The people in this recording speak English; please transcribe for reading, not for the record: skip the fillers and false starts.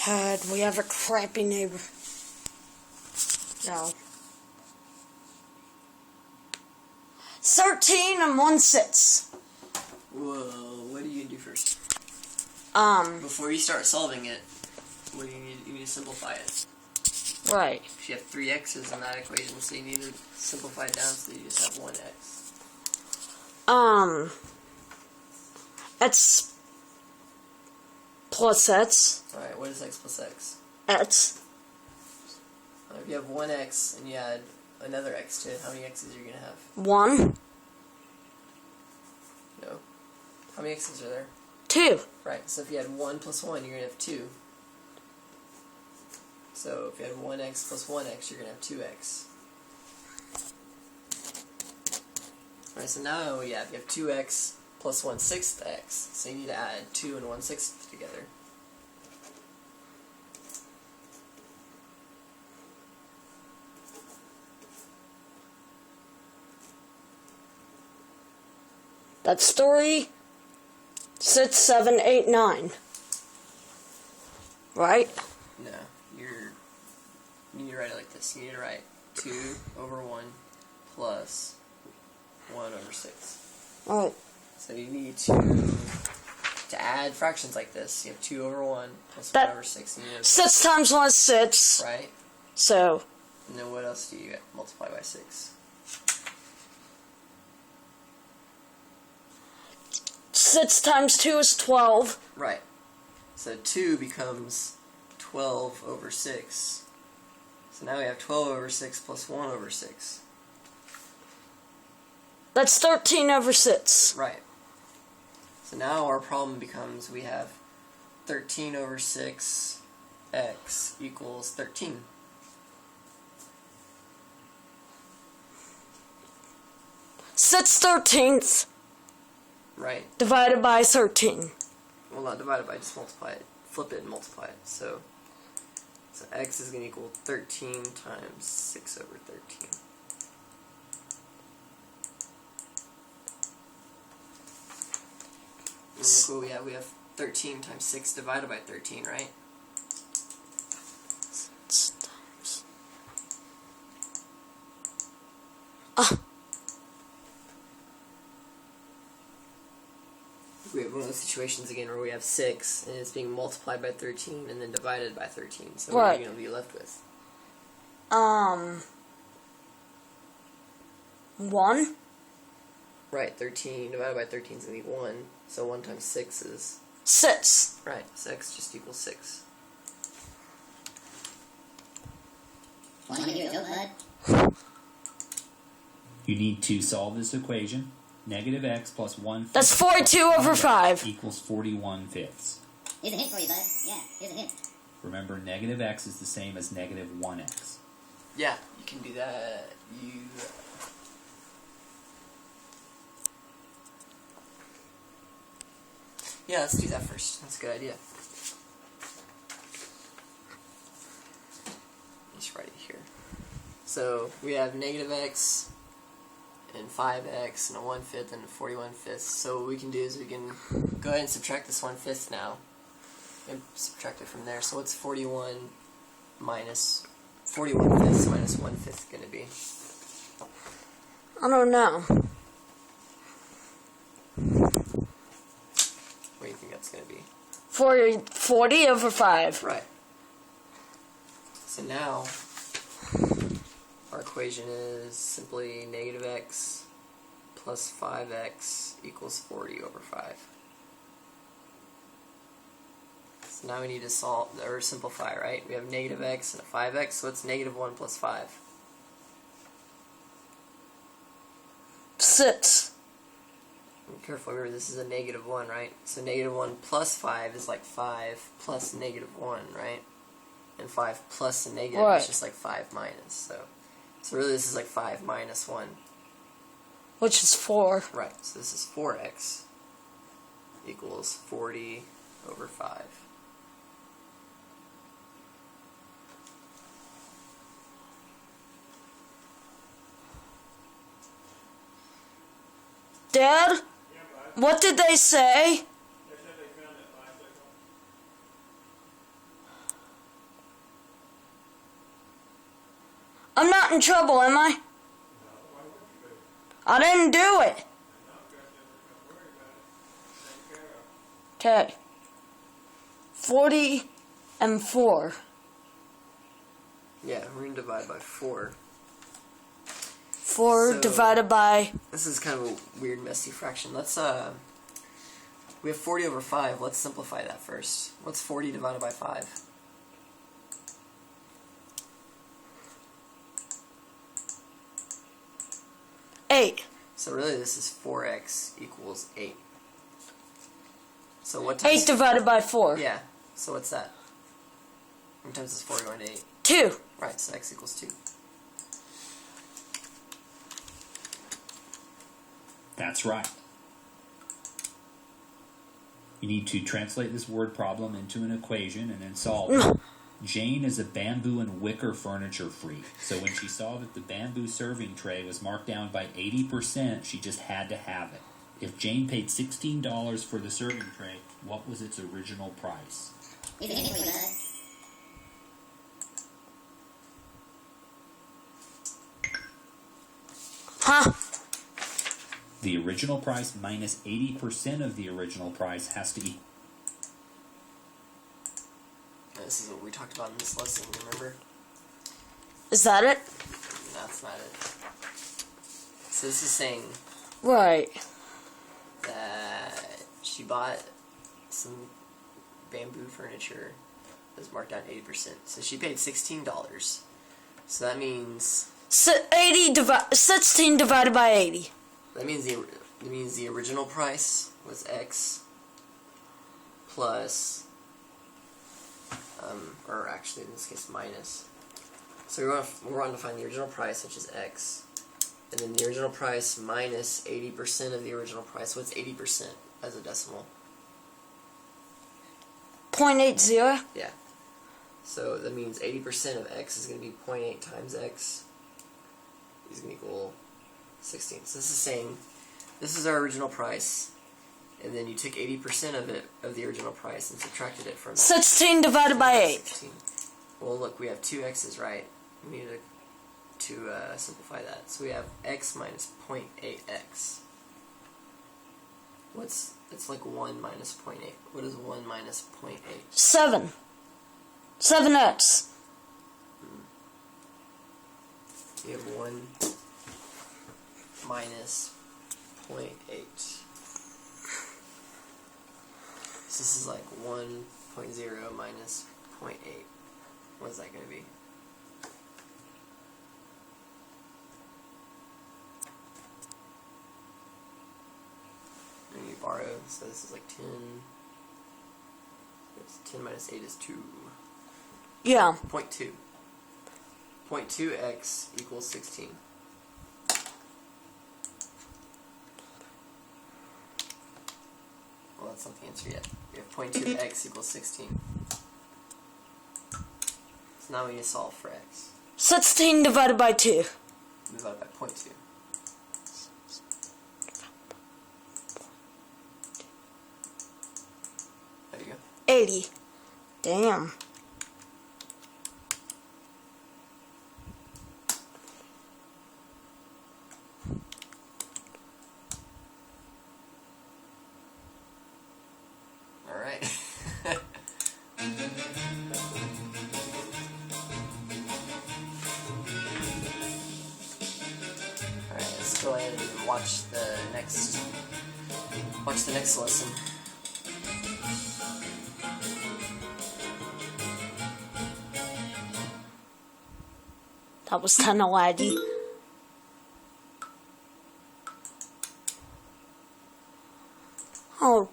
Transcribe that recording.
God, we have a crappy neighbor. No. 13 and 1/6. Whoa, what are you gonna do first? Before you start solving it, what do you need? You need to simplify it. Right. You have 3 x's in that equation, so you need to simplify it down so you just have 1x. X plus X. Alright, what is x plus x? X. If you have 1x and you add another x to it, how many x's are you going to have? 1. No. How many x's are there? 2. Right, so if you had 1 plus 1, you're going to have 2. So if you had 1x plus 1x, you're going to have 2x. Alright, so now you have 2x plus 1/6 x. So you need to add 2 and 1/6 together. That's 3, 6, 7, 8, 9. Right? No, you need to write it like this. You need to write 2 over 1 plus 1 over 6. Alright. So you need to add fractions like this. You have 2 over 1 plus 1 over 6. And you have 6 times 1 is 6. Right? So. And then what else do you multiply by 6? 6 times 2 is 12. Right. So 2 becomes 12 over 6. So now we have 12 over 6 plus 1 over 6. That's 13 over 6. Right. So now our problem becomes we have 13 over 6 x equals 13. Six 13ths Right. divided by 13. Well, not divided by, just multiply it. Flip it and multiply it. So x is going to equal 13 times 6 over 13. And look what we have. We have 13 times 6 divided by 13, right? 6 times. We have one of those situations again where we have 6 and it's being multiplied by 13 and then divided by 13. So what are you going to be left with? 1. Right, 13 divided by 13 is going to be 1. So 1 times 6 is... 6. Right, 6 just equals 6. You need to solve this equation. Negative x plus 1/5. That's 42 over 5. Equals 41/5. Here's a hint for you, bud. Yeah, here's a hint. Remember, negative x is the same as negative 1x. Yeah, you can do that. Yeah, let's do that first. That's a good idea. Just write it here. So we have negative x and 5x and a 1/5 and a 41/5. So what we can do is we can go ahead and subtract this 1/5 now and subtract it from there. So what's 41 minus 41/5 minus 1/5 going to be? I don't know. What do you think that's going to be? 40 over 5. Right. So now our equation is simply negative x plus 5x equals 40 over 5. So now we need to solve or simplify, right? We have negative x and a 5x, so what's negative 1 plus 5? 6. Be careful, remember this is a negative 1, right? So negative 1 plus 5 is like 5 plus negative 1, right? And 5 plus a negative is just like 5 minus, so really this is like 5 minus 1. Which is 4. Right, so this is 4x equals 40 over 5. Dad, what did they say? I'm not in trouble, am I? I didn't do it. Okay. 40 and 4. Yeah, we're going to divide by 4. 4 So- divided by... This is kind of a weird, messy fraction. Let's, we have 40 over 5. Let's simplify that first. What's 40 divided by 5? Eight. So really this is 4x equals 8. So what 8 times... divided by 4. Yeah, so what's that? How many times is 4 going to 8? 2. Right, so x equals 2. That's right. You need to translate this word problem into an equation and then solve it. Jane is a bamboo and wicker furniture freak, so when she saw that the bamboo serving tray was marked down by 80%, she just had to have it. If Jane paid $16 for the serving tray, what was its original price? Here's a hint for you, bud. Huh? The original price minus 80% of the original price has to equal. This is what we talked about in this lesson, remember? Is that it? No, that's not it. So this is saying Right. that she bought some bamboo furniture that was marked down 80%. So she paid $16. So that means 16 divided by 80. the original price was X plus or actually in this case minus. So we're going to find the original price, which is X, and then the original price minus 80% of the original price. What's 80% as a decimal? 0.80. Yeah. So that means 80% of X is going to be 0.8 times X is going to equal 16. So this is saying this is our original price, and then you took 80% of it, of the original price, and subtracted it from 16 divided by 8. 16. Well, look, we have 2x's, right? We need to simplify that. So we have x minus 0.8x. It's like 1 minus 0.8. What is 1 minus 0.8? 7. 7x. You have 1 minus 0.8. So this is like 1.0 minus 0.8. What is that going to be? And you borrow, so this is like 10. It's 10 minus 8 is 2. Yeah. 0.2. 0.2x equals 16. Well, that's not the answer yet. We have 0.2x equals 16. So now we need to solve for x. 16 divided by 2. Divide by 0.2. There you go. 80. Damn. Alright. Alright, let's go ahead and watch the next lesson. That was kind of laggy. Oh,